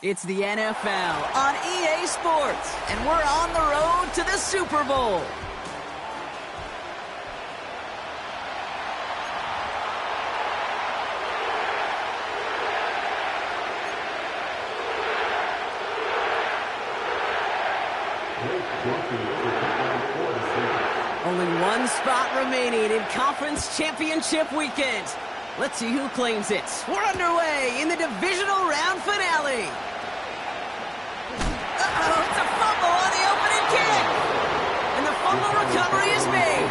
It's the NFL on EA Sports, and we're on the road to the Super Bowl. Only one spot remaining in Conference Championship Weekend. Let's see who claims it. We're underway in the divisional round finale. Uh-oh, it's a fumble on the opening kick. And the fumble recovery is made.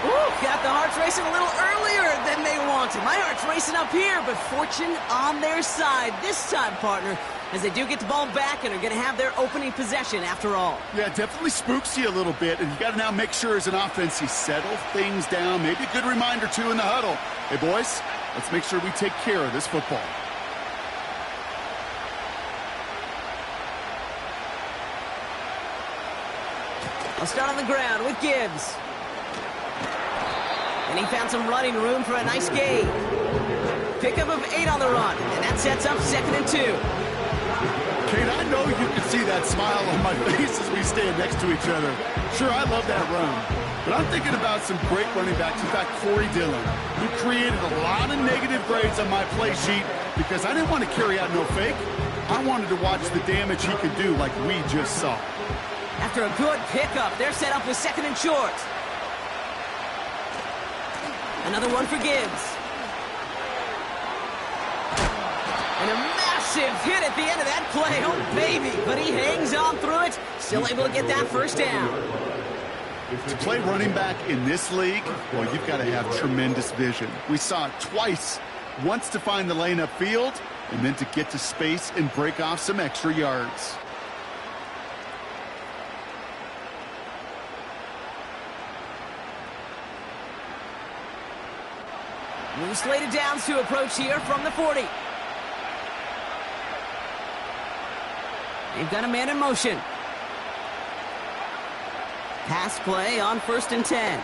Woo, got the hearts racing a little earlier than they wanted. My heart's racing up here, but fortune on their side this time, partner, as they do get the ball back and are going to have their opening possession after all. Yeah, it definitely spooks you a little bit, and you got to now make sure as an offense you settle things down. Maybe a good reminder, too, in the huddle. Hey, boys, let's make sure we take care of this football. I'll start on the ground with Gibbs. And he found some running room for a nice gain. Pickup of 8 on the run, and that sets up 2nd and 2. Kate, I know you can see that smile on my face as we stand next to each other. Sure, I love that run. But I'm thinking about some great running backs. In fact, Corey Dillon, who created a lot of negative grades on my play sheet because I didn't want to carry out no fake. I wanted to watch the damage he could do like we just saw. After a good pickup, they're set up with 2nd and short. Another one for Gibbs. And a massive hit at the end of that play. Oh, baby. But he hangs on through it. Still able to get that first down. To play running back in this league, well, you've got to have tremendous vision. We saw it twice. Once to find the lane upfield, and then to get to space and break off some extra yards. New slated downs to approach here from the 40. They've got a man in motion. Pass play on 1st and 10.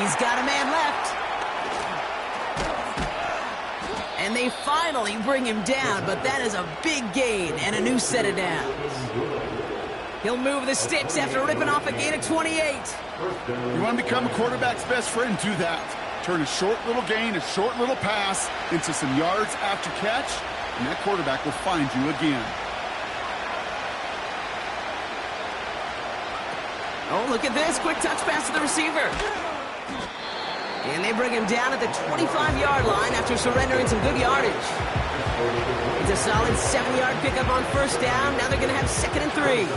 He's got a man left. And they finally bring him down, but that is a big gain and a new set of downs. He'll move the sticks after ripping off a gain of 28. You want to become a quarterback's best friend, do that. Turn a short little gain, a short little pass into some yards after catch, and that quarterback will find you again. Oh, look at this. Quick touch pass to the receiver. And they bring him down at the 25-yard line after surrendering some good yardage. It's a solid 7-yard pickup on 1st down. Now they're going to have 2nd and 3.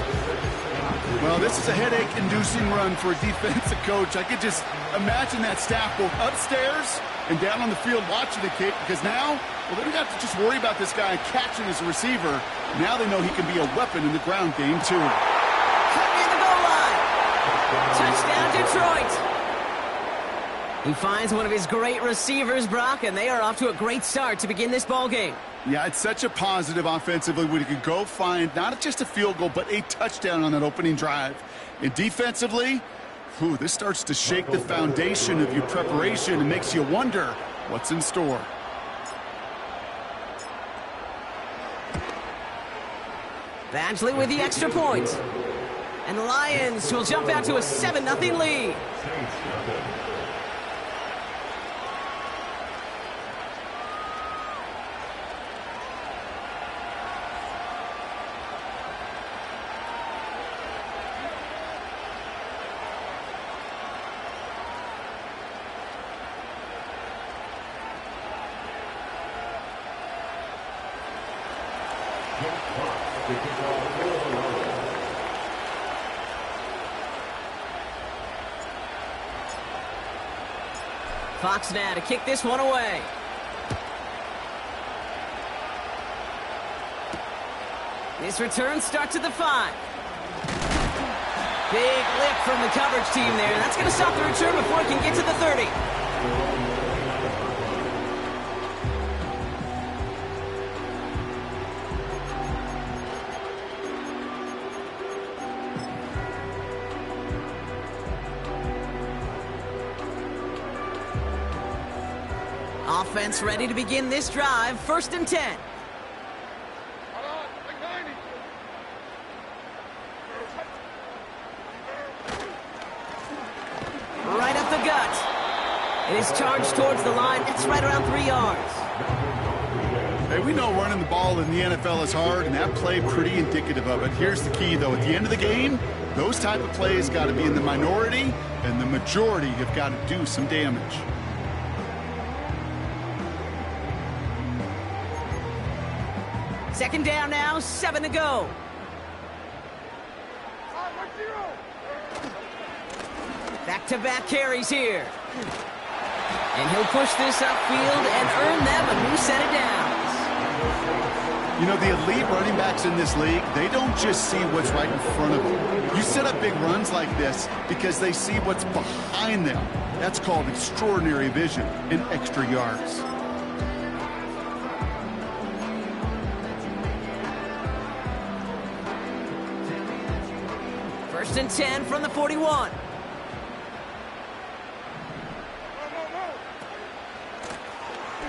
Well, this is a headache-inducing run for a defensive coach. I could just imagine that staff both upstairs and down on the field watching the kick, because now, well, they don't have to just worry about this guy catching as a receiver. Now they know he can be a weapon in the ground game, too. Cut near the goal line. Touchdown, Detroit. He finds one of his great receivers, Brock, and they are off to a great start to begin this ball game. Yeah, it's such a positive offensively when you can go find not just a field goal, but a touchdown on that opening drive. And defensively, this starts to shake the foundation of your preparation and makes you wonder what's in store. Badgley with the extra point. And the Lions will jump out to a 7-0 lead. Fox now to kick this one away. This return starts at the 5. Big lift from the coverage team there. That's going to stop the return before it can get to the 30. Offense ready to begin this drive. 1st and 10. the gut. It is charged towards the line. It's right around 3 yards. Hey, we know running the ball in the NFL is hard, and that play pretty indicative of it. Here's the key, though. At the end of the game, those type of plays got to be in the minority, and the majority have got to do some damage. Second down now, 7 to go. Back-to-back carries here. And he'll push this upfield and earn them a new set of downs. You know, the elite running backs in this league, they don't just see what's right in front of them. You set up big runs like this because they see what's behind them. That's called extraordinary vision and extra yards. First and 10 from the 41.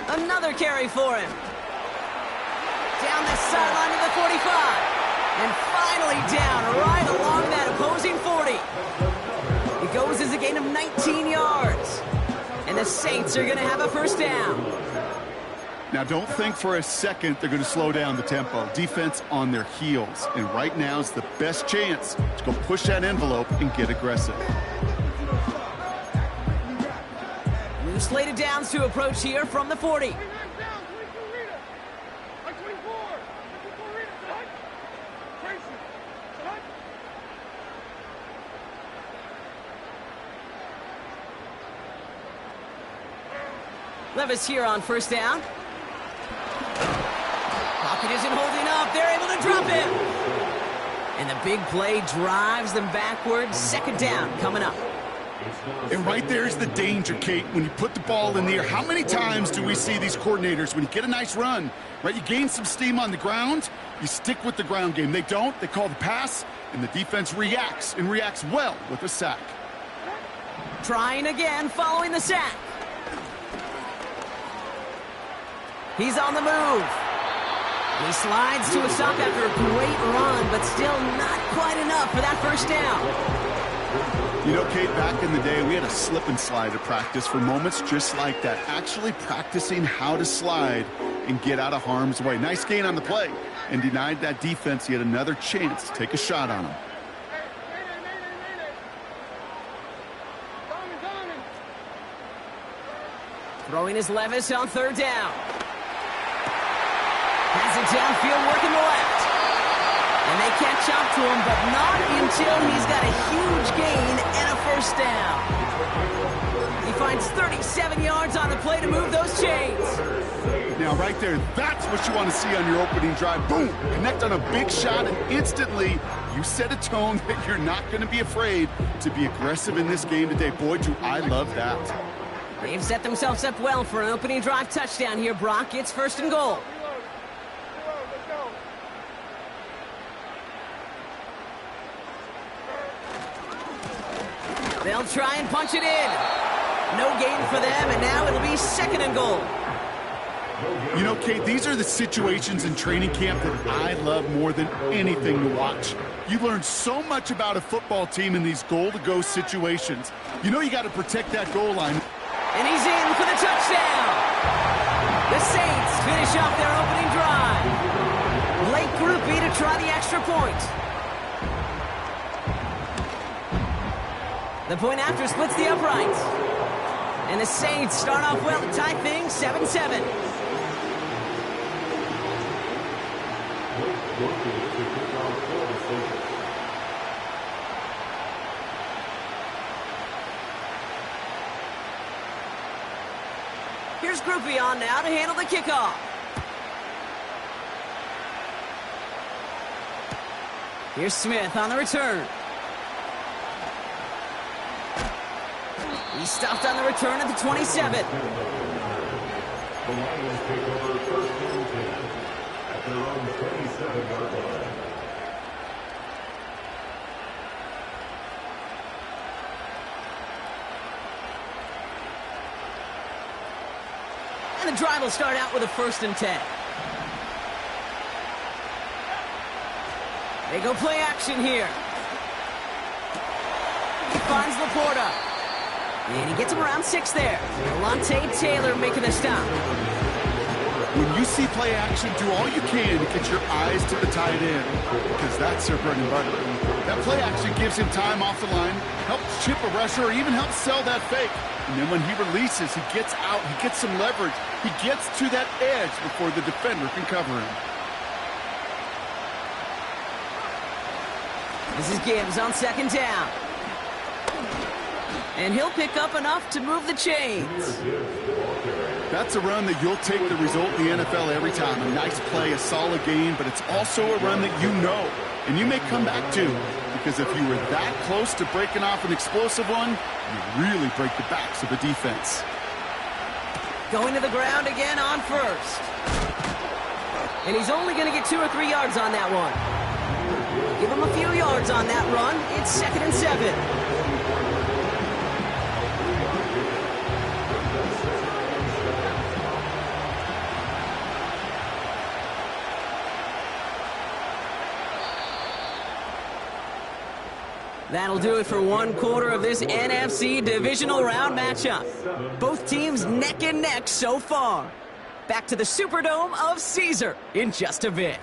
Another carry for him. Down the sideline to the 45. And finally down right along that opposing 40. It goes as a gain of 19 yards. And the Saints are going to have a first down. Now, don't think for a second they're going to slow down the tempo. Defense on their heels. And right now is the best chance to go push that envelope and get aggressive. New slated downs to approach here from the 40. Levis here on first down. Pocket isn't holding up. They're able to drop him. And the big play drives them backwards. Second down coming up. And right there's the danger, Kate. When you put the ball in the air, how many times do we see these coordinators, when you get a nice run, right, you gain some steam on the ground, you stick with the ground game. They don't. They call the pass, and the defense reacts, and reacts well with a sack. Trying again following the sack. He's on the move. He slides to a stop after a great run, but still not quite enough for that first down. You know, Kate, back in the day, we had a slip and slide at practice for moments just like that. Actually practicing how to slide and get out of harm's way. Nice gain on the play, and denied that defense yet another chance to take a shot on him. Throwing his Levis on third down. Has it downfield, working the left. And they catch up to him, but not until he's got a huge gain and a first down. He finds 37 yards on the play to move those chains. Now, right there, that's what you want to see on your opening drive. Boom! Connect on a big shot, and instantly you set a tone that you're not going to be afraid to be aggressive in this game today. Boy, do I love that. They've set themselves up well for an opening drive touchdown here, Brock. It's first and goal. They'll try and punch it in. No gain for them, and now it'll be second and goal. You know, Kate, these are the situations in training camp that I love more than anything to watch. You learn so much about a football team in these goal-to-go situations. You know you got to protect that goal line. And he's in for the touchdown. The Saints finish off their opening drive. Late groupie to try the extra point. The point after splits the uprights. And the Saints start off well to tie things 7-7. Here's Groupie on now to handle the kickoff. Here's Smith on the return. He's stopped on the return at the 27. The Lions take over first and 10 at their own 27-yard line. And the drive will start out with a first and 10. They go play action here. He finds Laporta. And he gets him around 6 there. Alontae Taylor making the stop. When you see play action, do all you can to get your eyes to the tight end, because that's their bread and butter. That play action gives him time off the line, helps chip a rusher, or even helps sell that fake. And then when he releases, he gets out, he gets some leverage. He gets to that edge before the defender can cover him. This is Gibbs on 2nd down. And he'll pick up enough to move the chains. That's a run that you'll take the result in the NFL every time. A nice play, a solid gain, but it's also a run that you know, and you may come back to, because if you were that close to breaking off an explosive one, you really break the backs of the defense. Going to the ground again on 1st. And he's only going to get 2 or 3 yards on that one. Give him a few yards on that run. It's 2nd and 7. That'll do it for 1 quarter of this NFC divisional round matchup. Both teams neck and neck so far. Back to the Superdome of Caesar in just a bit.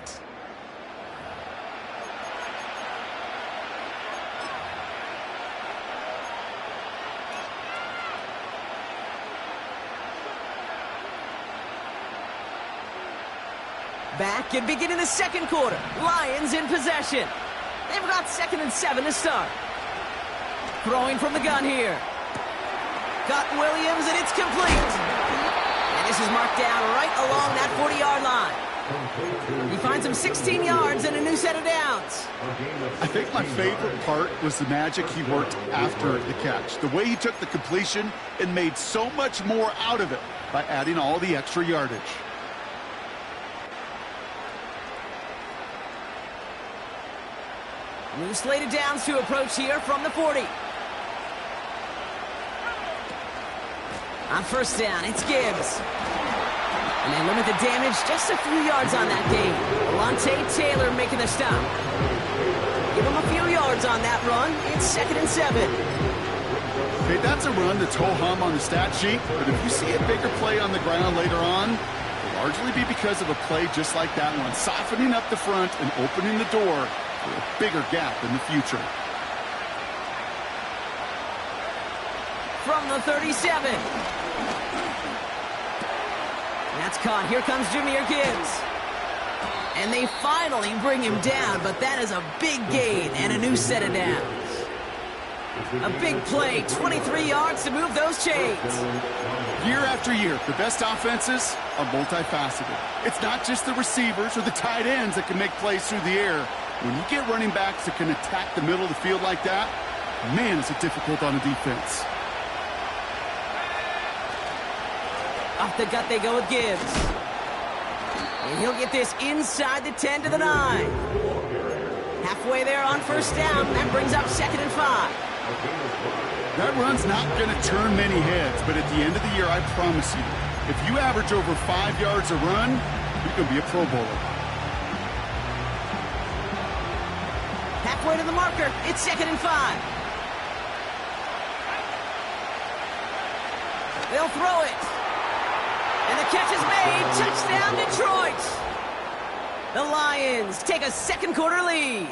Back and beginning the 2nd quarter. Lions in possession. They've got 2nd and 7 to start. Throwing from the gun here. Got Williams, and it's complete. And this is marked down right along that 40-yard line. He finds him 16 yards and a new set of downs. I think my favorite part was the magic he worked after the catch. The way he took the completion and made so much more out of it by adding all the extra yardage. New slated downs to approach here from the 40. On 1st down, it's Gibbs. And they limit the damage just a few yards on that gain. Alontae Taylor making the stop. Give him a few yards on that run. It's 2nd and 7. Okay, that's a run that's ho-hum on the stat sheet, but if you see a bigger play on the ground later on, it'll largely be because of a play just like that one, softening up the front and opening the door for a bigger gap in the future. From the 37. That's caught. Here comes Jahmyr Gibbs. And they finally bring him down, but that is a big gain and a new set of downs. A big play, 23 yards to move those chains. Year after year, the best offenses are multifaceted. It's not just the receivers or the tight ends that can make plays through the air. When you get running backs that can attack the middle of the field like that, man, is it difficult on a defense. Off the gut they go with Gibbs. And he'll get this inside the 10 to the 9. Halfway there on 1st down. That brings up 2nd and 5. That run's not going to turn many heads, but at the end of the year, I promise you, if you average over 5 yards a run, you're going to be a Pro Bowler. Halfway to the marker. It's 2nd and 5. They'll throw it. And the catch is made. Touchdown, Detroit. The Lions take a 2nd quarter lead.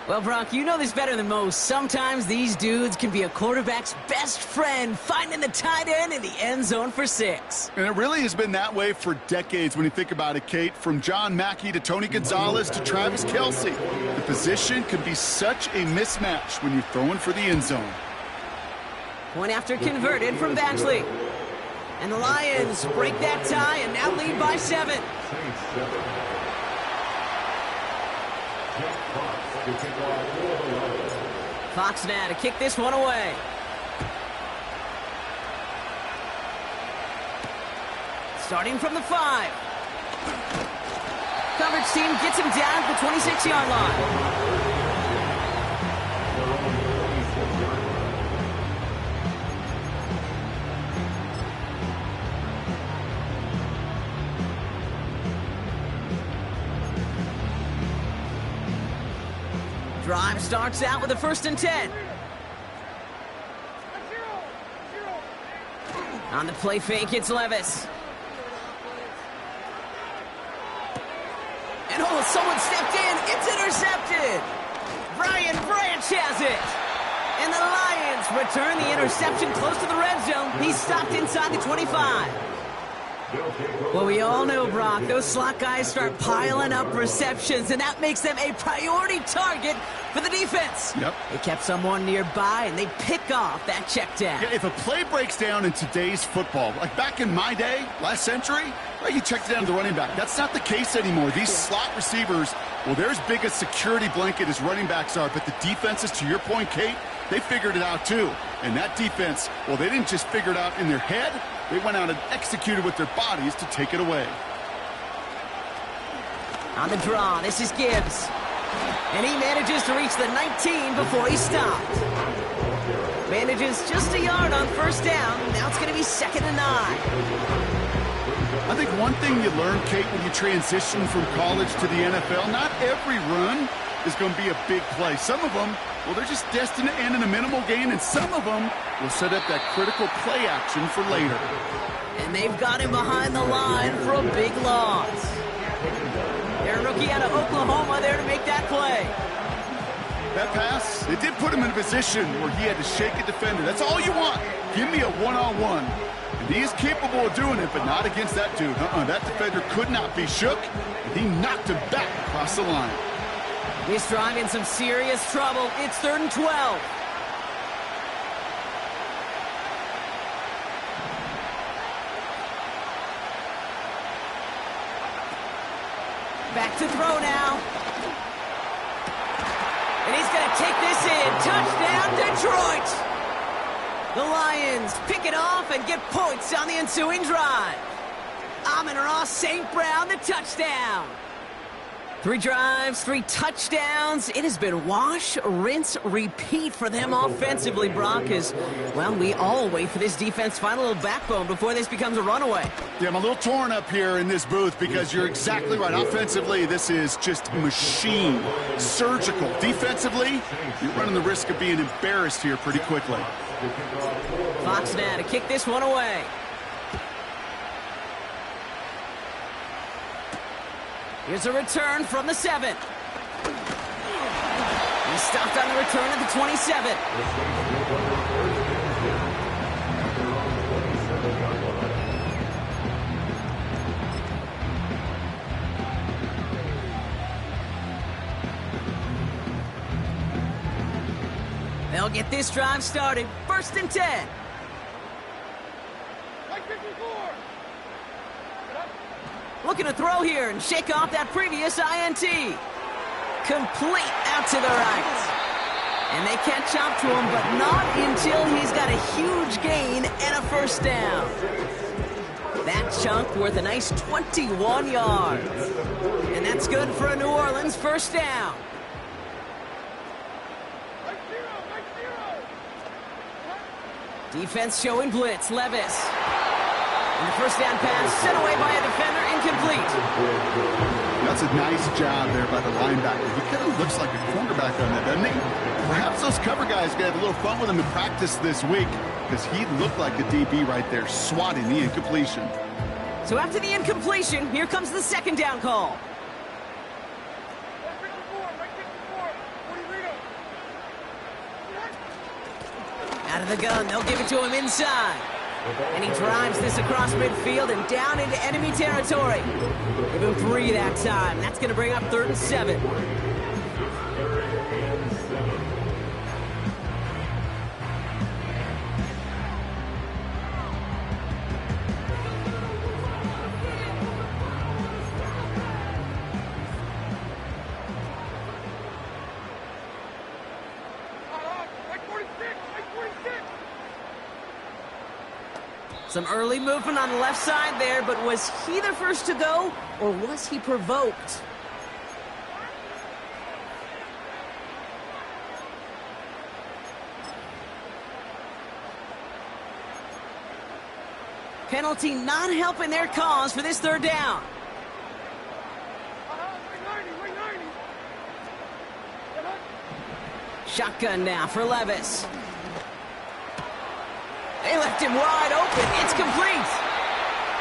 Well, Brock, you know this better than most. Sometimes these dudes can be a quarterback's best friend, finding the tight end in the end zone for 6. And it really has been that way for decades when you think about it, Kate. From John Mackey to Tony Gonzalez to Travis Kelce. The position can be such a mismatch when you're throwing for the end zone. Point after converted from Batchley. And the Lions break that tie and now lead by 7. Fox now to kick this one away. Starting from the 5. Coverage team gets him down at the 26-yard line. Drive starts out with a 1st and 10. On the play fake, it's Levis. And oh, someone stepped in. It's intercepted. Brian Branch has it. And the Lions return the interception close to the red zone. He's stopped inside the 25. Well, we all know, Brock, those slot guys start piling up receptions, and that makes them a priority target for the defense. Yep. They kept someone nearby, and they pick off that check down. Yeah, if a play breaks down in today's football, like back in my day, last century, well, you checked down the running back. That's not the case anymore. These slot receivers, well, they're as big a security blanket as running backs are, but the defenses, to your point, Kate, they figured it out too. And that defense, well, they didn't just figure it out in their head. They went out and executed with their bodies to take it away. On the draw, this is Gibbs. And he manages to reach the 19 before he stopped. Manages just a yard on first down. Now it's going to be 2nd and 9. I think one thing you learn, Kate, when you transition from college to the NFL, not every run is going to be a big play. Some of them, well, they're just destined to end in a minimal gain, and some of them will set up that critical play action for later. And they've got him behind the line for a big loss. They're a rookie out of Oklahoma there to make that play. That pass, it did put him in a position where he had to shake a defender. That's all you want. Give me a one-on-one. And he is capable of doing it, but not against that dude. That defender could not be shook, and he knocked him back across the line. This drive in some serious trouble. It's 3rd and 12. Back to throw now. And he's going to take this in. Touchdown, Detroit. The Lions pick it off and get points on the ensuing drive. Amon-Ra St. Brown, the touchdown. 3 drives, 3 touchdowns. It has been wash, rinse, repeat for them offensively, Brock, as, well, we all wait for this defense to find a little backbone before this becomes a runaway. Yeah, I'm a little torn up here in this booth because you're exactly right. Offensively, this is just machine, surgical. Defensively, you're running the risk of being embarrassed here pretty quickly. Fox now to kick this one away. Here's a return from the 7. He stopped on the return at the 27. They'll get this drive started. 1st and 10. Looking to throw here and shake off that previous INT. Complete out to the right. And they catch up to him, but not until he's got a huge gain and a 1st down. That chunk worth a nice 21 yards. And that's good for a New Orleans 1st down. Defense showing blitz. Levis. And the 1st down pass sent away by a defender, incomplete. That's a nice job there by the linebacker. He kind of looks like a cornerback on that, doesn't he? Perhaps those cover guys can have a little fun with him in practice this week because he looked like a DB right there, swatting the incompletion. So after the incompletion, here comes the 2nd down call. Out of the gun, they'll give it to him inside. And he drives this across midfield and down into enemy territory. Give him 3 that time. That's going to bring up 3rd and 7. Some early movement on the left side there, but was he the first to go, or was he provoked? Penalty not helping their cause for this 3rd down. Shotgun now for Levis. They left him wide open. It's complete.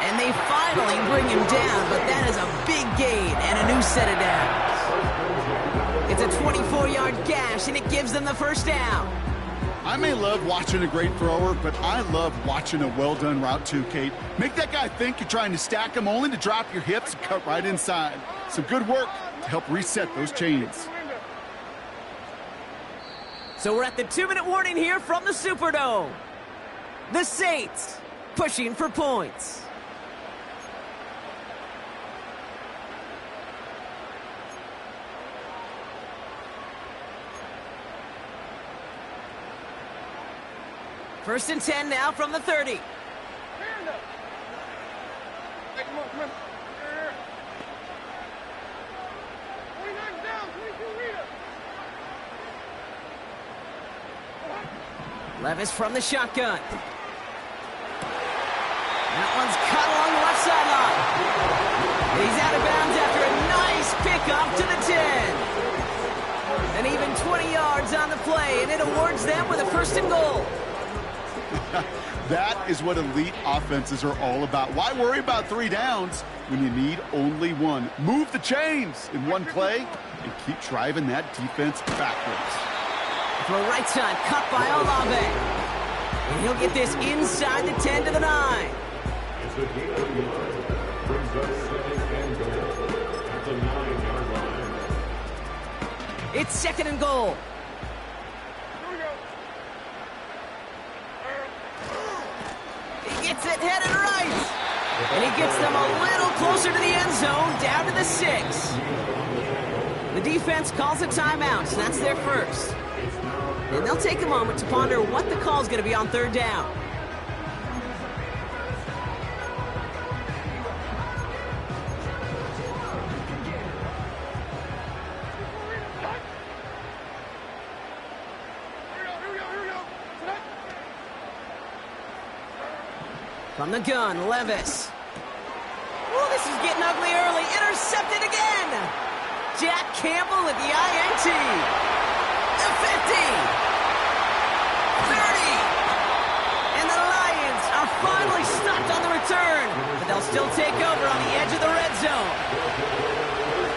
And they finally bring him down, but that is a big gain and a new set of downs. It's a 24-yard gash, and it gives them the first down. I may love watching a great thrower, but I love watching a well-done route too, Kate. Make that guy think you're trying to stack him only to drop your hips and cut right inside. Some good work to help reset those chains. So we're at the 2-minute warning here from the Superdome. The Saints pushing for points. First and 10 now from the 30. Levis from the shotgun. That one's cut along the left sideline. He's out of bounds after a nice pickup to the 10. And even 20 yards on the play, and it awards them with a first and goal. That is what elite offenses are all about. Why worry about 3 downs when you need only 1? Move the chains in one play and keep driving that defense backwards. Throw right side, cut by Olave. And he'll get this inside the 10 to the 9. It's the gain of yard. Brings us second and goal at the 9-yard line. It's second and goal. Gets it headed right. And he gets them a little closer to the end zone, down to the 6. The defense calls a timeout, so that's their first. And they'll take a moment to ponder what the call is going to be on third down. From the gun, Levis. Oh, this is getting ugly early. Intercepted again. Jack Campbell with the INT. The 50. 30. And the Lions are finally stopped on the return. But they'll still take over on the edge of the red zone.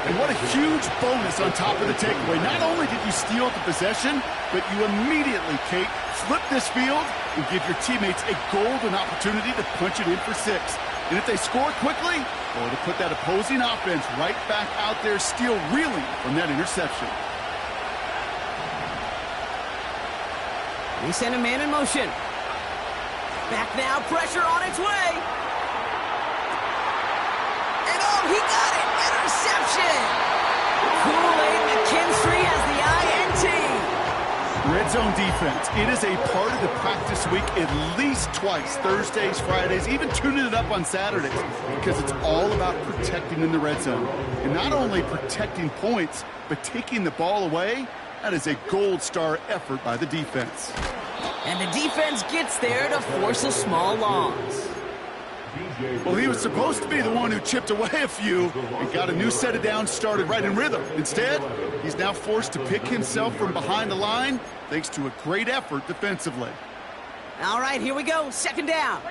And what a huge bonus on top of the takeaway. Not only did you steal the possession, but you immediately, Kate, flip this field and give your teammates a golden opportunity to punch it in for 6. And if they score quickly, well, to put that opposing offense right back out there, still reeling from that interception. We send a man in motion. Back now, pressure on its way. And oh, he got it! Interception! Kool-Aid McKinstry has the INT. Red zone defense. It is a part of the practice week at least twice, Thursdays, Fridays, even tuning it up on Saturdays, because it's all about protecting in the red zone. And not only protecting points, but taking the ball away. That is a gold star effort by the defense. And the defense gets there to force a small loss. Well, he was supposed to be the one who chipped away a few and got a new set of downs started right in rhythm. Instead, he's now forced to pick himself from behind the line thanks to a great effort defensively. All right, here we go. Second down.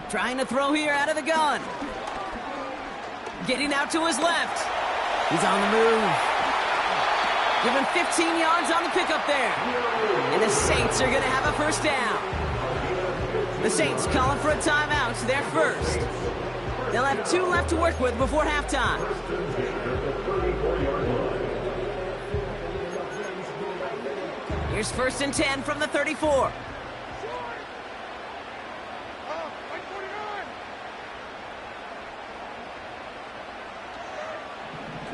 Trying to throw here out of the gun. Getting out to his left. He's on the move. Given 15 yards on the pickup there. And the Saints are going to have a first down. The Saints calling for a timeout. They're first. They'll have 2 left to work with before halftime. Here's first and 10 from the 34.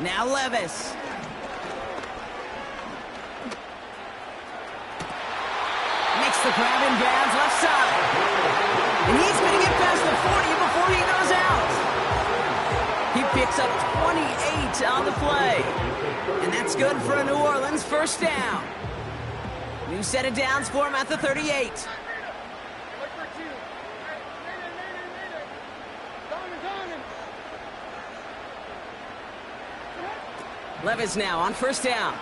Now Levis. Makes the grab in bounds left side. And he's going to get past the 40 before he goes out. He picks up 28 on the play. And that's good for a New Orleans first down. New set of downs for him at the 38. Levis now on first down.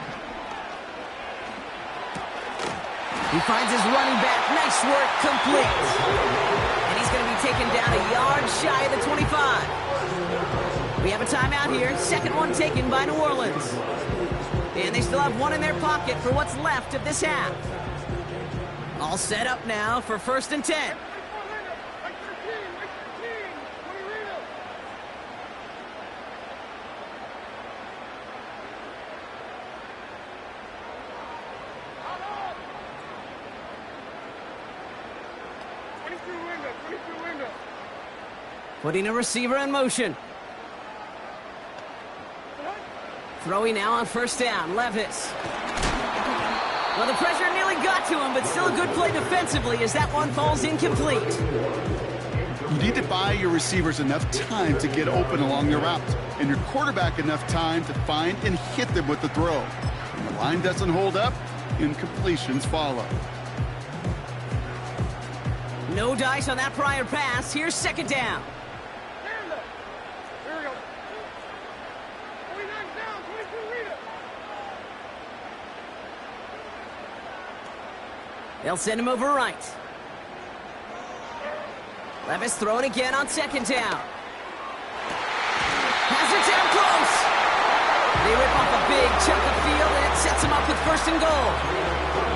He finds his running back. Nice work, complete. And he's going to be taken down a yard shy of the 25. We have a timeout here. Second one taken by New Orleans. And they still have one in their pocket for what's left of this half. All set up now for 1st and 10. Putting a receiver in motion. Throwing now on first down, Levis. Well, the pressure nearly got to him, but still a good play defensively as that one falls incomplete. You need to buy your receivers enough time to get open along their routes, and your quarterback enough time to find and hit them with the throw. When the line doesn't hold up, incompletions follow. No dice on that prior pass. Here's second down. They'll send him over right. Levis throwing again on second down. Has it down close. They rip off a big chunk of field, and it sets him up with 1st and goal.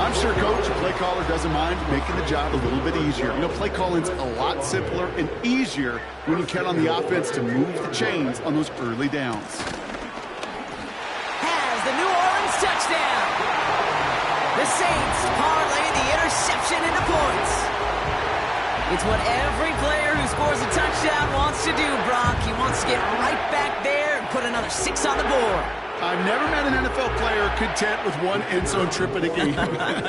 I'm sure Coach, a play caller, doesn't mind making the job a little bit easier. You know, play calling's a lot simpler and easier when you count on the offense to move the chains on those early downs. Has the New Orleans touchdown. The Saints parlay the interception into points. It's what every player who scores a touchdown wants to do, Brock. He wants to get right back there and put another 6 on the board. I've never met an NFL player content with one end zone trip in a game.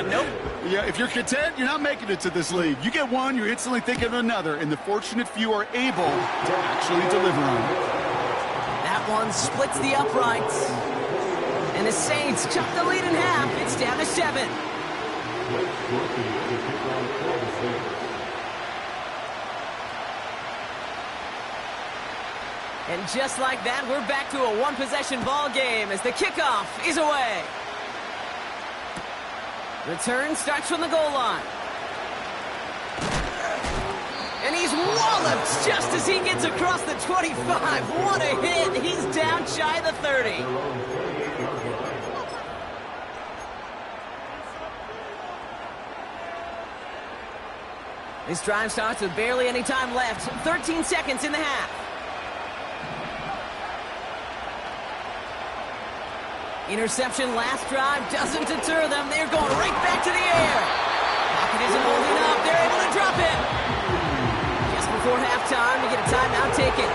Nope. Yeah, if you're content, you're not making it to this league. You get one, you're instantly thinking of another, and the fortunate few are able to actually deliver on it. That one splits the uprights. And the Saints cut the lead in half. It's down to 7. And just like that, we're back to a one-possession ball game as the kickoff is away. Return starts from the goal line. And he's walloped just as he gets across the 25. What a hit. He's down shy of the 30. This drive starts with barely any time left. 13 seconds in the half. Interception last drive doesn't deter them. They're going right back to the air. Pocket isn't holding up. They're able to drop it. Just before halftime, we get a timeout taken.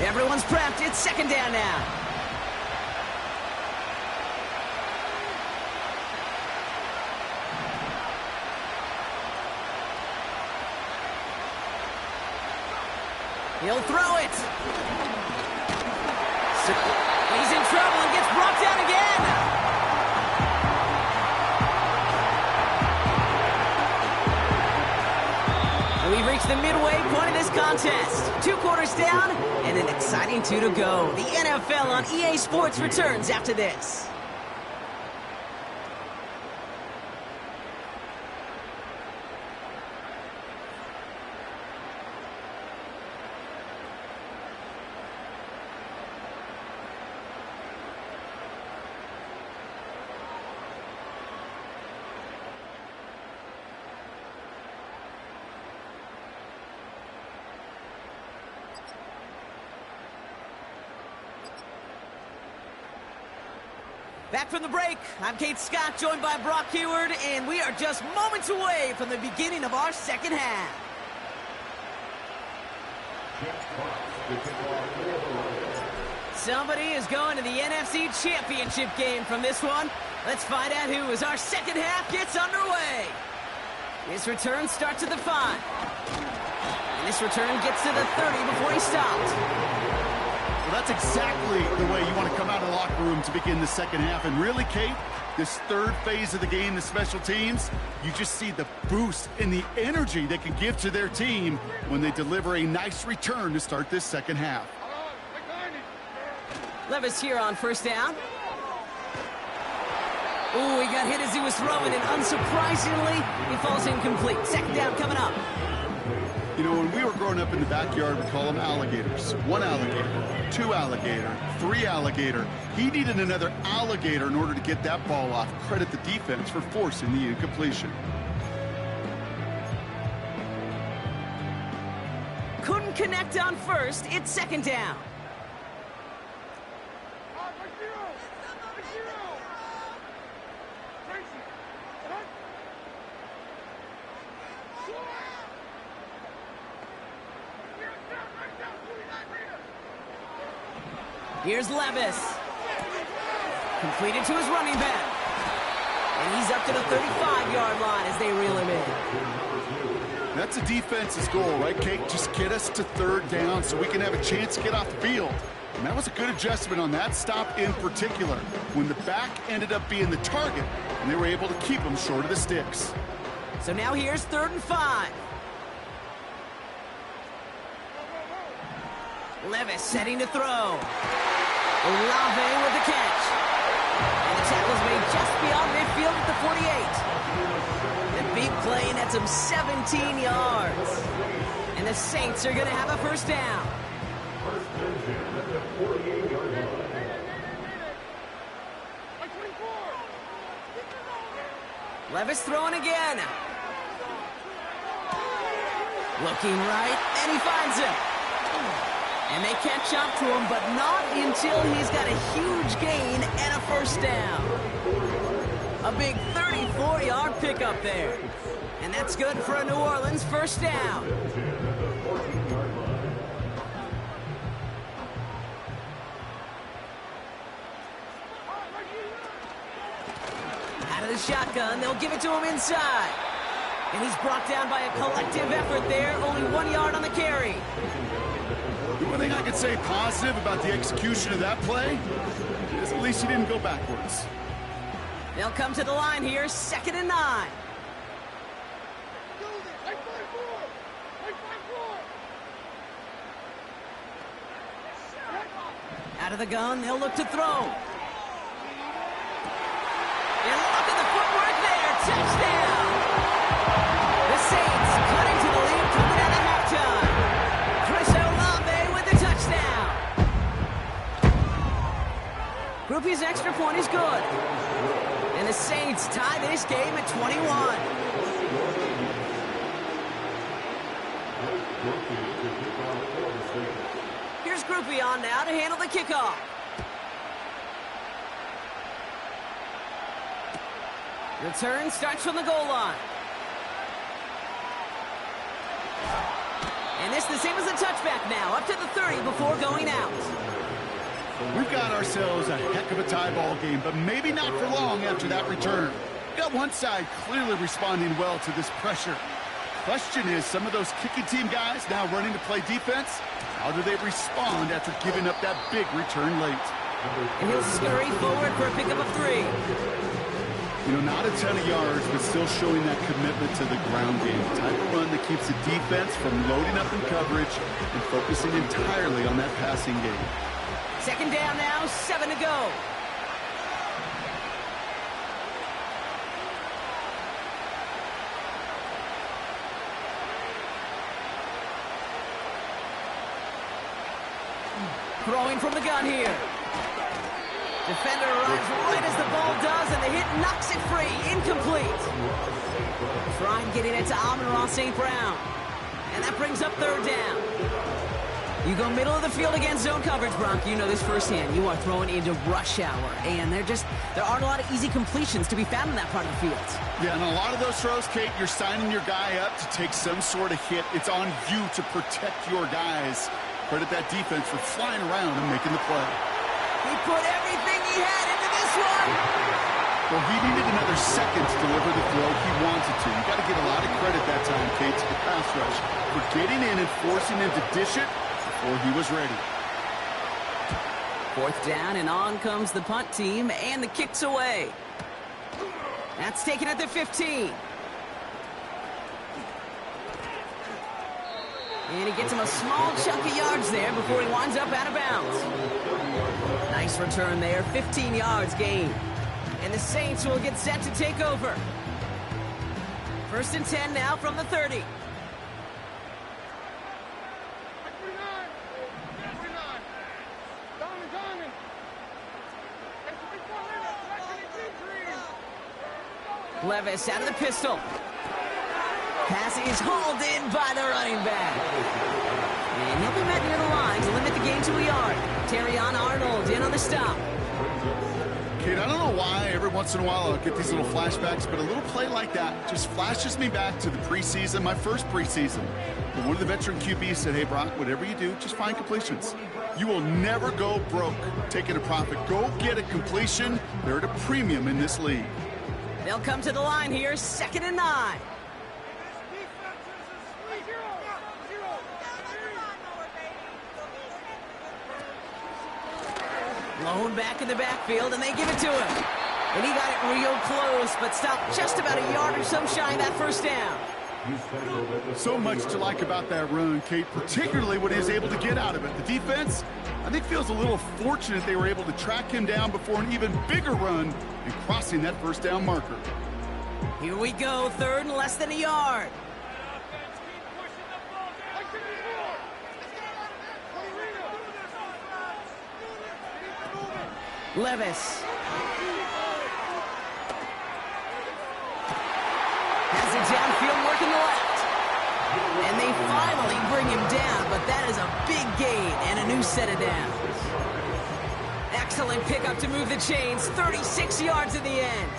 Everyone's prepped. It's second down now. He'll throw it. He's in trouble and gets brought down again. We've reached the midway point of this contest. 2 quarters down and an exciting 2 to go. The NFL on EA Sports returns after this. Back from the break, I'm Kate Scott, joined by Brock Heward, and we are just moments away from the beginning of our second half. Somebody is going to the NFC Championship game from this one. Let's find out who as our second half gets underway. This return starts at the 5. And this return gets to the 30 before he stopped. That's exactly the way you want to come out of the locker room to begin the second half. And really, Kate, this third phase of the game, the special teams, you just see the boost and the energy they can give to their team when they deliver a nice return to start this second half. Levis here on first down. Ooh, he got hit as he was throwing, and unsurprisingly, he falls incomplete. Second down coming up. You know, when we were growing up in the backyard, we call them alligators. 1 alligator, 2 alligator, 3 alligator. He needed another alligator in order to get that ball off. Credit the defense for forcing the incompletion. Couldn't connect on first. It's second down. Here's Levis. Completed to his running back. And he's up to the 35-yard line as they reel him in. That's a defense's goal, right, Kate? Just get us to third down so we can have a chance to get off the field. And that was a good adjustment on that stop in particular, when the back ended up being the target, and they were able to keep him short of the sticks. So now here's 3rd and 5. Levis setting to throw. Olave with the catch. And the tackle's made just beyond midfield at the 48. The big play nets him 17 yards. And the Saints are going to have a first down. First and 10 at the 48-yard line. Levis throwing again. Looking right, and he finds him. And they catch up to him, but not until he's got a huge gain and a first down. A big 34-yard pickup there. And that's good for a New Orleans first down. Out of the shotgun, they'll give it to him inside. And he's brought down by a collective effort there, only 1 yard on the carry. The one thing I could say positive about the execution of that play is at least he didn't go backwards. They'll come to the line here, 2nd and 9. Out of the gun, they'll look to throw. And look at the footwork there, touchdown! The Saints cutting to the lead coming out of halftime. Chris Olave with the touchdown. Groupie's extra point is good. And the Saints tie this game at 21. Here's Groupie on now to handle the kickoff. Return starts from the goal line. And this the same as a touchback now, up to the 30 before going out. We've got ourselves a heck of a tie ball game, but maybe not for long after that return. Got one side clearly responding well to this pressure. Question is, some of those kicking team guys now running to play defense, how do they respond after giving up that big return late? And he'll scurry forward for a pickup of 3. You know, not a ton of yards, but still showing that commitment to the ground game. The type of run that keeps the defense from loading up in coverage and focusing entirely on that passing game. 2nd down now, 7 to go. Throwing from the gun here. Defender arrives right as the ball does, and the hit knocks it free. Incomplete. Trying getting it to Amon-Ra St. Brown. And that brings up 3rd down. You go middle of the field against zone coverage, Bronk. You know this firsthand. You are throwing into rush hour. And there aren't a lot of easy completions to be found in that part of the field. Yeah, and a lot of those throws, Kate, you're signing your guy up to take some sort of hit. It's on you to protect your guys. Credit that defense for flying around and making the play. He put everything he had into this one. Well, he needed another second to deliver the throw he wanted to. You got to give a lot of credit that time, Kate, to the pass rush for getting in and forcing him to dish it before he was ready. 4th down, and on comes the punt team, and the kick's away. That's taken at the 15. And he gets him a small chunk of yards there before he winds up out of bounds. Nice return there, 15 yards gained. And the Saints will get set to take over. 1st and 10 now from the 30. Levis out of the pistol. Pass is hauled in by the running back. And he'll be met near the line to limit the gain to a yard. Terrion Arnold in on the stop. Kate, I don't know why every once in a while I'll get these little flashbacks, but a little play like that just flashes me back to the preseason, my first preseason. And one of the veteran QBs said, hey, Brock, whatever you do, just find completions. You will never go broke taking a profit. Go get a completion. They're at a premium in this league. They'll come to the line here, 2nd and 9. Lone back in the backfield, and they give it to him. And he got it real close, but stopped just about a yard or so shy of that 1st down. So much to like about that run, Kate, particularly what he was able to get out of it. The defense, I think, feels a little fortunate they were able to track him down before an even bigger run and crossing that 1st down marker. Here we go, 3rd and less than a yard. Levis. Has it downfield, working the left. And they finally bring him down, but that is a big gain and a new set of downs. Excellent pickup to move the chains, 36 yards in the end.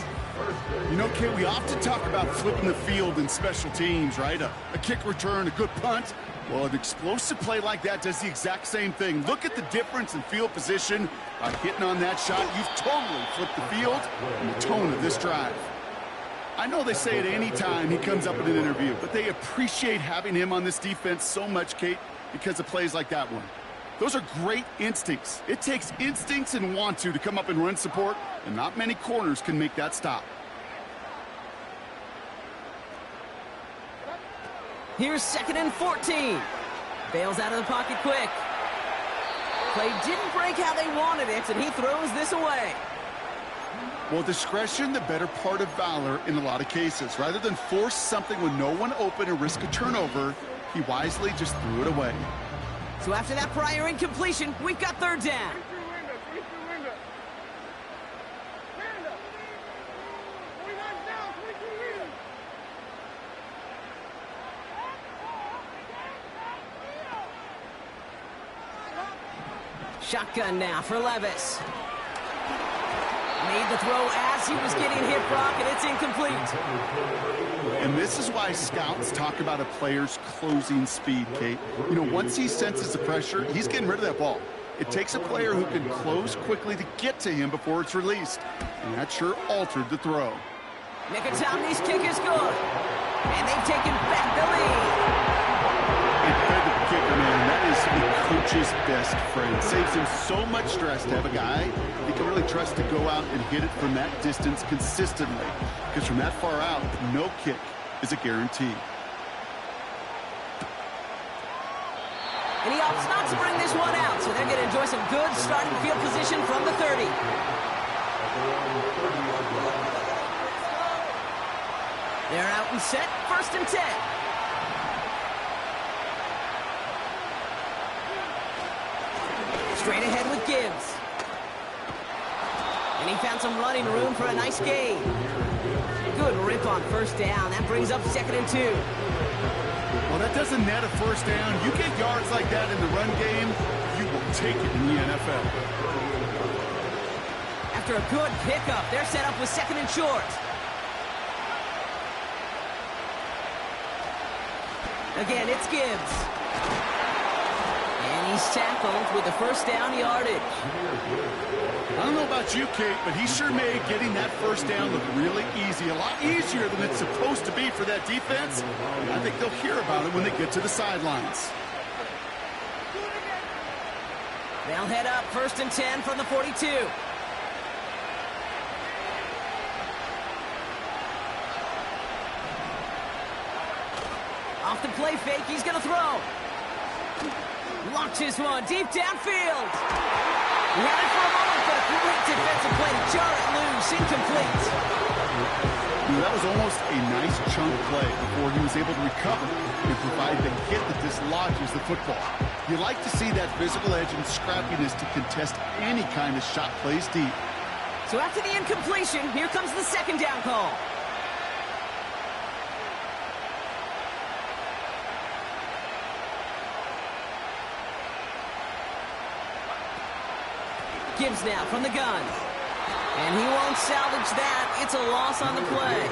You know, Kate, we often talk about flipping the field in special teams, right? A kick return, a good punt. Well, an explosive play like that does the exact same thing. Look at the difference in field position by hitting on that shot. You've totally flipped the field and the tone of this drive. I know they say it any time he comes up in an interview, but they appreciate having him on this defense so much, Kate, because of plays like that one. Those are great instincts. It takes instincts and want to come up and run support, and not many corners can make that stop. Here's 2nd and 14. Bails out of the pocket quick. Play didn't break how they wanted it, and he throws this away. Well, discretion, the better part of valor in a lot of cases. Rather than force something with no one open and risk a turnover, he wisely just threw it away. So after that prior incompletion, we've got 3rd down. Shotgun now for Levis. Made the throw as he was getting hit, Brock, and it's incomplete. And this is why scouts talk about a player's closing speed, Kate. You know, once he senses the pressure, he's getting rid of that ball. It takes a player who can close quickly to get to him before it's released. And that sure altered the throw. Nicotami's kick is good. And they've taken back the lead. The kicker, man, that is the coach's best friend. Saves him so much stress to have a guy he can really trust to go out and hit it from that distance consistently. Because from that far out, no kick is a guarantee. And he opts not to bring this one out, so they're going to enjoy some good starting field position from the 30. They're out and set, 1st and 10. Straight ahead with Gibbs. And he found some running room for a nice gain. Good rip on 1st down. That brings up 2nd and 2. Well, that doesn't net a 1st down. You get yards like that in the run game, you will take it in the NFL. After a good pickup, they're set up with 2nd and short. Again, it's Gibbs. And he's tackled with the 1st down yardage. I don't know about you, Kate, but he sure made getting that 1st down look really easy. A lot easier than it's supposed to be for that defense. And I think they'll hear about it when they get to the sidelines. They'll head up 1st and 10 from the 42. Off the play fake, he's going to throw. Launches one deep downfield. He had it for a moment, but a great defensive play to jar it loose, incomplete. That was almost a nice chunk play before he was able to recover and provide the hit that dislodges the football. You like to see that physical edge and scrappiness to contest any kind of shot plays deep. So after the incompletion, here comes the 2nd down call. Gibbs now from the gun. And he won't salvage that. It's a loss on the play.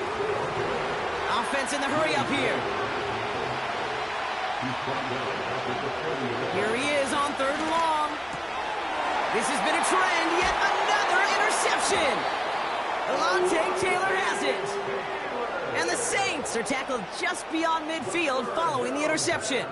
Offense in the hurry up here. Here he is on 3rd and long. This has been a trend. Yet another interception. Alontae Taylor has it. And the Saints are tackled just beyond midfield following the interception.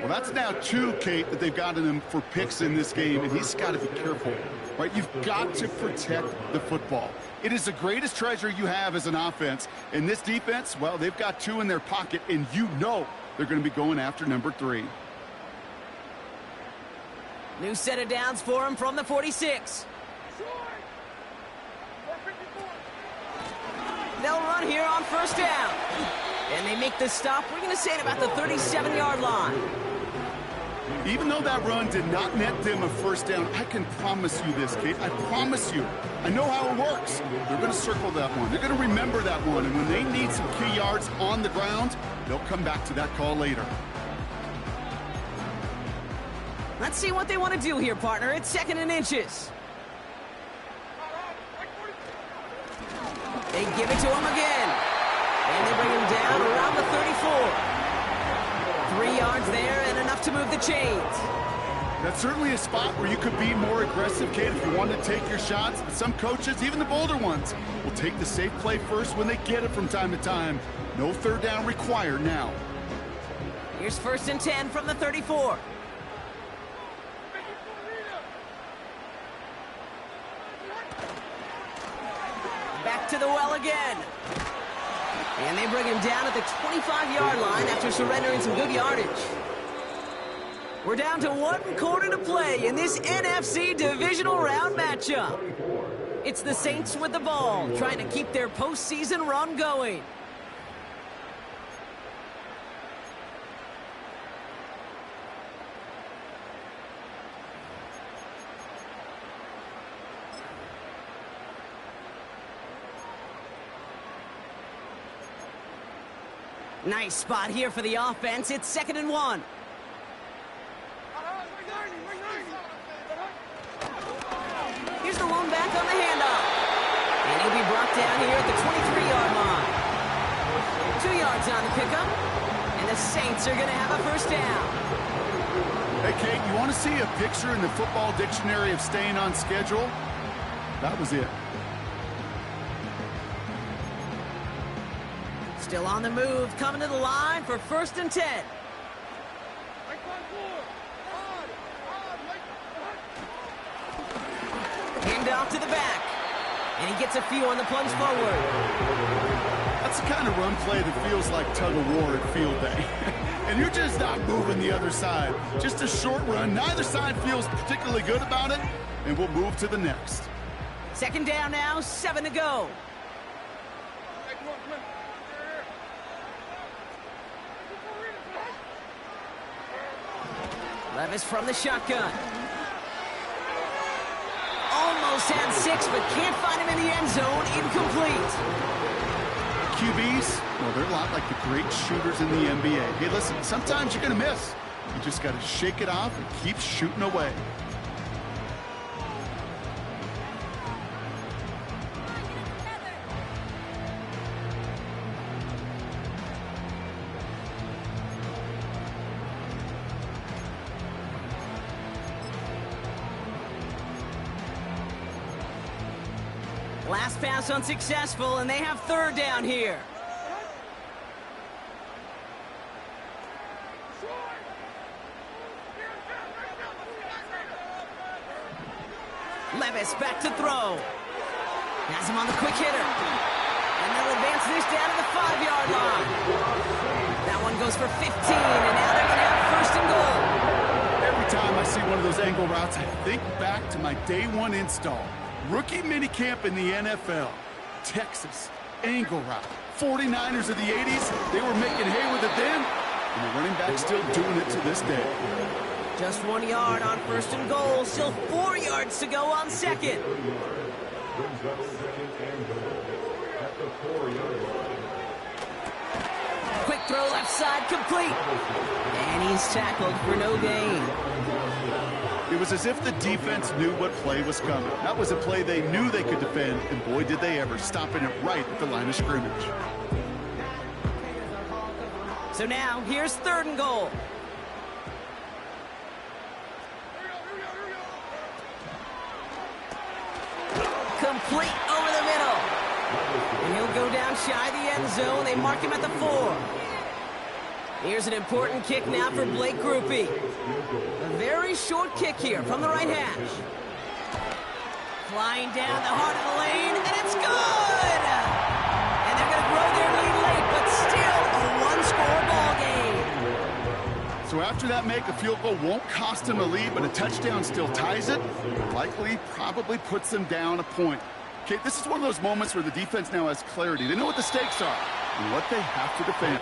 Well, that's now 2, Kate, that they've gotten him for picks in this game, and he's got to be careful, right? You've got to protect the football. It is the greatest treasure you have as an offense. And this defense, well, they've got 2 in their pocket, and you know they're going to be going after number 3. New set of downs for him from the 46. They'll run here on 1st down. And they make the stop, we're going to say, at about the 37-yard line. Even though that run did not net them a 1st down, I can promise you this, Kate. I promise you. I know how it works. They're going to circle that one. They're going to remember that one. And when they need some key yards on the ground, they'll come back to that call later. Let's see what they want to do here, partner. It's 2nd and inches. They give it to him again. And they bring him down around the 34. 3 yards there and enough to move the chains. That's certainly a spot where you could be more aggressive, Kate, if you want to take your shots. But some coaches, even the bolder ones, will take the safe play first when they get it from time to time. No 3rd down required now. Here's 1st and 10 from the 34. Back to the well again. And they bring him down at the 25-yard line after surrendering some good yardage. We're down to 1 quarter to play in this NFC divisional round matchup. It's the Saints with the ball, trying to keep their postseason run going. Nice spot here for the offense. It's 2nd and 1. Here's the lone back on the handoff. And he'll be brought down here at the 23-yard line. 2 yards on the pickup. And the Saints are going to have a 1st down. Hey, Kate, you want to see a picture in the football dictionary of staying on schedule? That was it. Still on the move, coming to the line for 1st and 10. Hand off to the back. And he gets a few on the plunge forward. That's the kind of run play that feels like tug-of-war at field day. And you're just not moving the other side. Just a short run. Neither side feels particularly good about it. And we'll move to the next. 2nd down now, 7 to go. Levis from the shotgun. Almost had 6, but can't find him in the end zone. Incomplete. QBs, well, they're a lot like the great shooters in the NBA. Hey, listen, sometimes you're going to miss. You just got to shake it off and keep shooting away. Last pass unsuccessful, and they have 3rd down here. Levis back to throw. Has him on the quick hitter. And they'll advance this down to the 5-yard line. That one goes for 15, and now they're going to have first and goal. Every time I see one of those angle routes, I think back to my day one install. Rookie minicamp in the NFL. Texas, angle route. 49ers of the 80s, they were making hay with it then, and the running back's still doing it to this day. Just 1 yard on first and goal. Still 4 yards to go on second. Brings up second and goal at the 4-yard line. Quick throw left side, complete. And he's tackled for no gain. It was as if the defense knew what play was coming. That was a play they knew they could defend, and boy, did they ever, stopping it right at the line of scrimmage. So now, here's third and goal. Complete over the middle. And he'll go down shy of the end zone. They mark him at the 4. Here's an important kick now for Blake Grupe. A very short kick here from the right hash. Flying down the heart of the lane, and it's good! And they're going to grow their lead late, but still a one-score ball game. So after that make, a field goal won't cost them a lead, but a touchdown still ties it. Likely, probably puts them down a point. Okay, this is one of those moments where the defense now has clarity. They know what the stakes are and what they have to defend.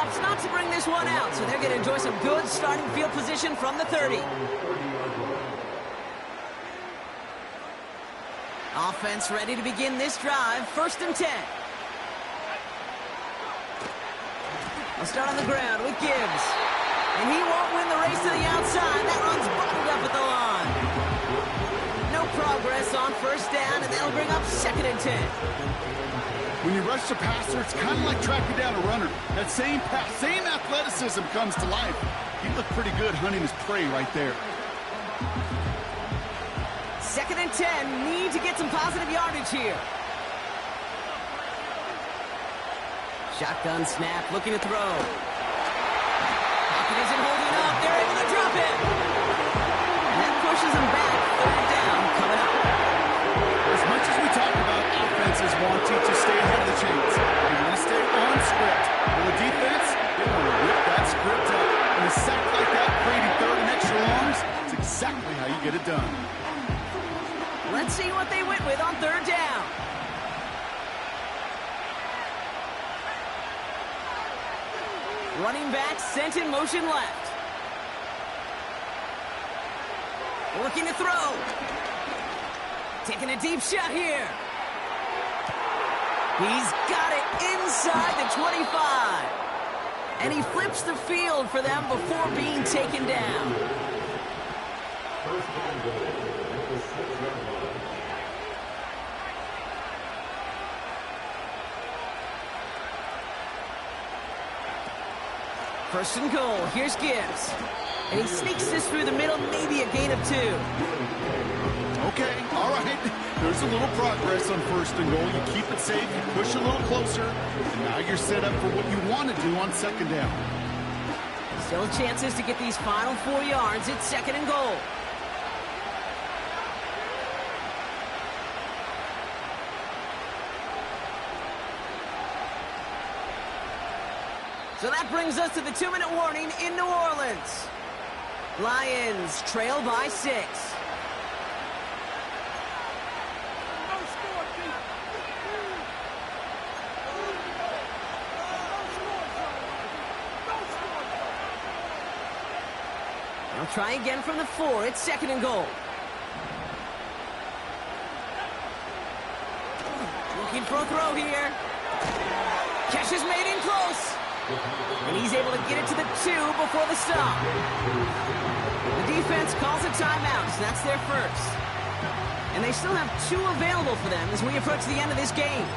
opts not to bring this one out, so they're going to enjoy some good starting field position from the 30. Offense ready to begin this drive. 1st and 10. I'll start on the ground with Gibbs. And he won't win the race to the outside. That runs bottled up at the line. No progress on 1st down, and that'll bring up 2nd and 10. When you rush the passer, it's kind of like tracking down a runner. That same athleticism comes to life. He looked pretty good hunting his prey right there. 2nd and 10. Need to get some positive yardage here. Shotgun snap, looking to throw. Pocket isn't holding up. They're able to drop it. And that pushes them back. 3rd down coming up. As much as we talk about offenses wanting to stay ahead of the chains, they want to stay on script. For the defense, they want to rip that script up. And a sack like that, creating 3rd and extra longs, it's exactly how you get it done. Let's see what they went with on 3rd down. Running back sent in motion left. Looking to throw. Taking a deep shot here. He's got it inside the 25. And he flips the field for them before being taken down. 1st and goal at the 6-yard line. First and goal. Here's Gibbs. And he sneaks this through the middle, maybe a gain of 2. Okay, all right. There's a little progress on 1st and goal. You keep it safe, you push a little closer, and now you're set up for what you want to do on 2nd down. Still chances to get these final 4 yards. It's 2nd and goal. So that brings us to the 2-minute warning in New Orleans. Lions trail by 6. They'll try again from the 4. It's 2nd and goal. Looking for a throw here. Catch is made in close. And he's able to get it to the 2 before the stop. The defense calls a timeout, so that's their 1st. And they still have 2 available for them as we approach the end of this game.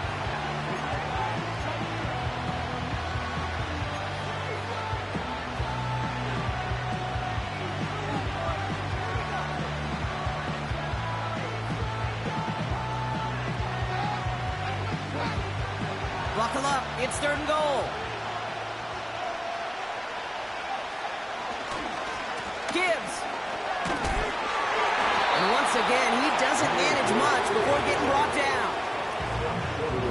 Buckle up, it's 3rd and goal. Gibbs. And once again, he doesn't manage much before getting brought down.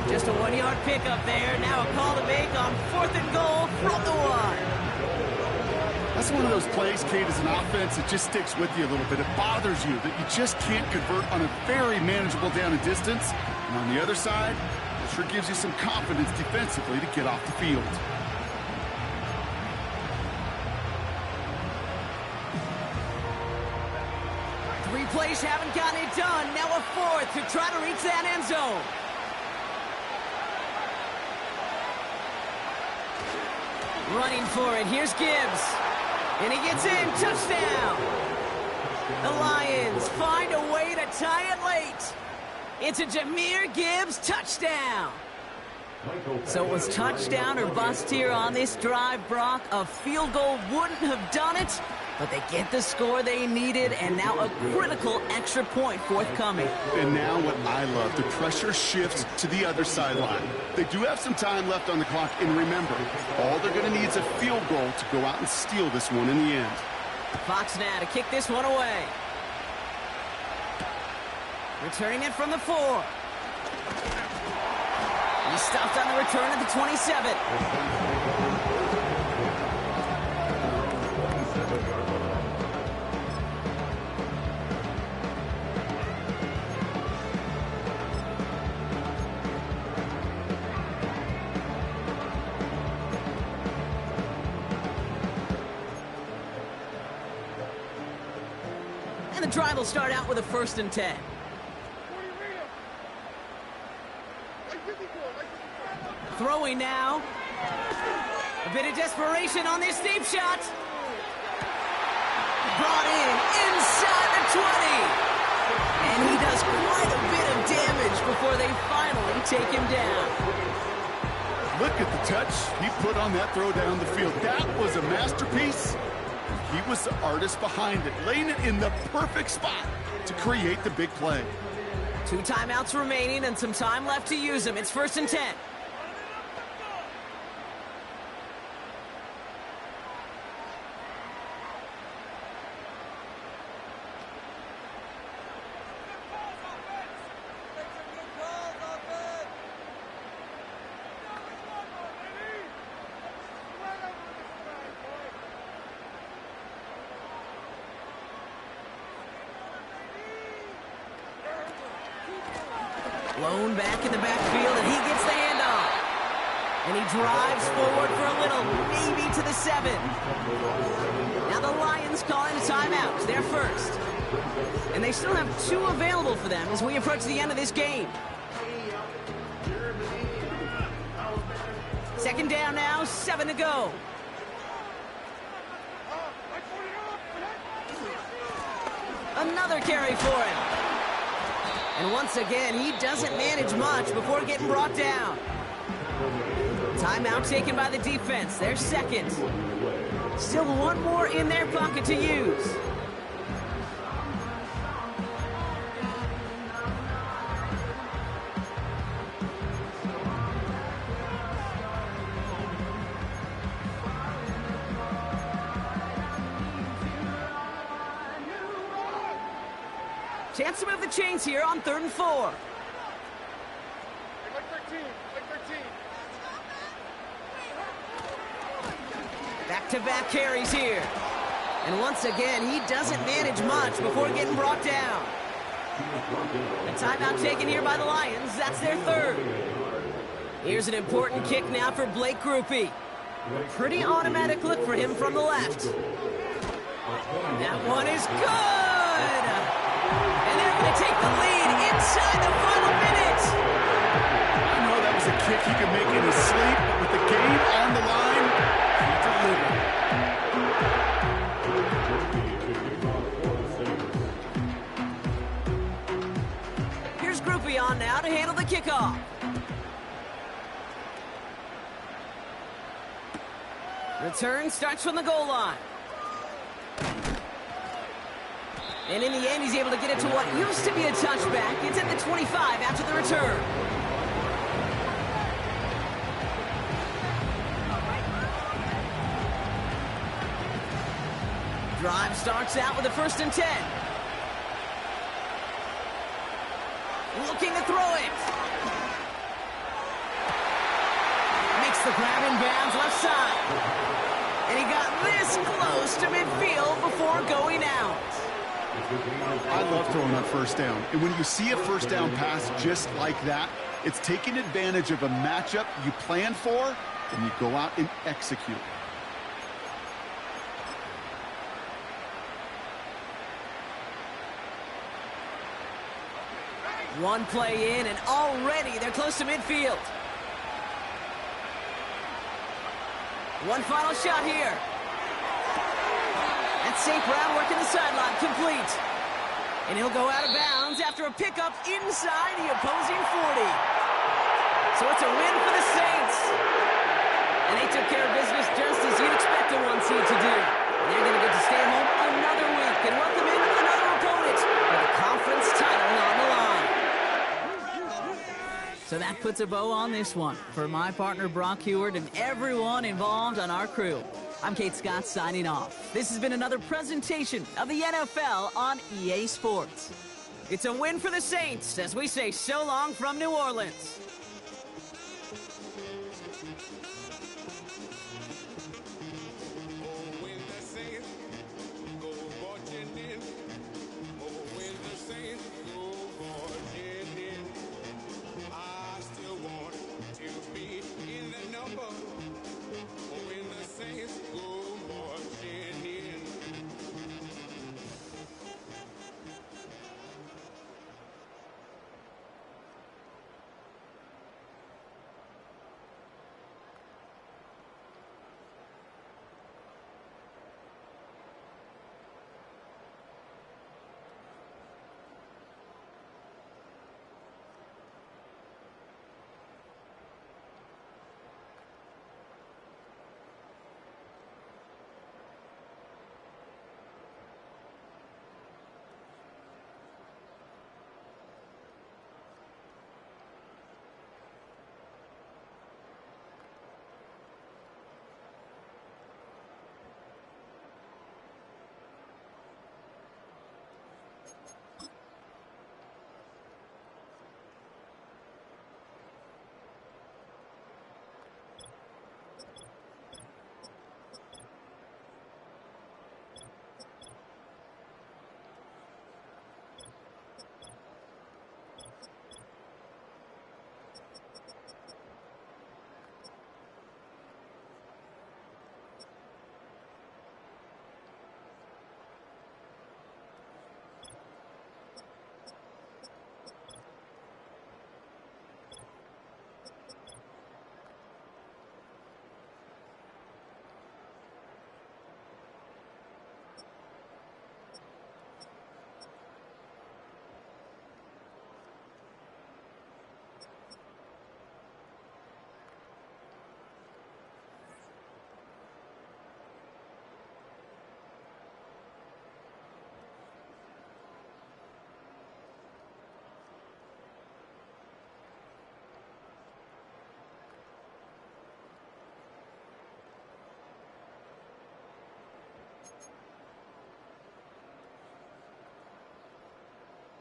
Just a 1-yard pickup there. Now a call to make on 4th and goal from the 1. That's one of those plays, Kate, as an offense, it just sticks with you a little bit. It bothers you that you just can't convert on a very manageable down and distance. And on the other side, it sure gives you some confidence defensively to get off the field. 3 plays haven't gotten it done. Now a 4th to try to reach that end zone. Running for it. Here's Gibbs. And he gets in. Touchdown. The Lions find a way to tie it late. It's a Jahmyr Gibbs touchdown. So it was touchdown or bust here on this drive, Brock. A field goal wouldn't have done it, but they get the score they needed, and now a critical extra point forthcoming. And now what I love, the pressure shifts to the other sideline. They do have some time left on the clock, and remember, all they're going to need is a field goal to go out and steal this one in the end. Fox now to kick this one away. Returning it from the 4. He stopped on the return at the 27. drive will start out with a 1st and 10. Throwing now. A bit of desperation on this deep shot. Brought in inside the 20. And he does quite a bit of damage before they finally take him down. Look at the touch he put on that throw down the field. That was a masterpiece. He was the artist behind it, laying it in the perfect spot to create the big play. 2 timeouts remaining and some time left to use them. It's 1st and 10. Blown back in the backfield, and he gets the handoff. And he drives forward for a little, maybe to the 7. Now the Lions calling a timeout. They're first. And they still have 2 available for them as we approach the end of this game. 2nd down now, 7 to go. Another carry for him. And once again, he doesn't manage much before getting brought down. Timeout taken by the defense. Their 2nd. Still 1 more in their pocket to use. Chance to move the chains here on 3rd and 4. Back-to-back carries here. And once again, he doesn't manage much before getting brought down. A timeout taken here by the Lions. That's their 3rd. Here's an important kick now for Blake Grupe. Pretty automatic look for him from the left. That one is good! And they're going to take the lead inside the final minute. I know that was a kick he could make in his sleep, but with the game on the line, he delivered. Here's Grupe on now to handle the kickoff. Return starts from the goal line. And in the end, he's able to get it to what used to be a touchback. It's at the 25 after the return. Drive starts out with a 1st and 10. Looking to throw it. Makes the grab in bounds left side. And he got this close to midfield before going out. I love throwing on 1st down. And when you see a 1st down pass just like that, it's taking advantage of a matchup you planned for, and you go out and execute. One play in, and already they're close to midfield. One final shot here. That's St. Brown working the sideline, complete. And he'll go out of bounds after a pickup inside the opposing 40. So it's a win for the Saints. And they took care of business just as you'd expect a 1 seed to do. And they're going to get to stay home another week and welcome in another opponent with a conference title on the line. So that puts a bow on this one. For my partner Brock Heward and everyone involved on our crew, I'm Kate Scott signing off. This has been another presentation of the NFL on EA Sports. It's a win for the Saints as we say so long from New Orleans.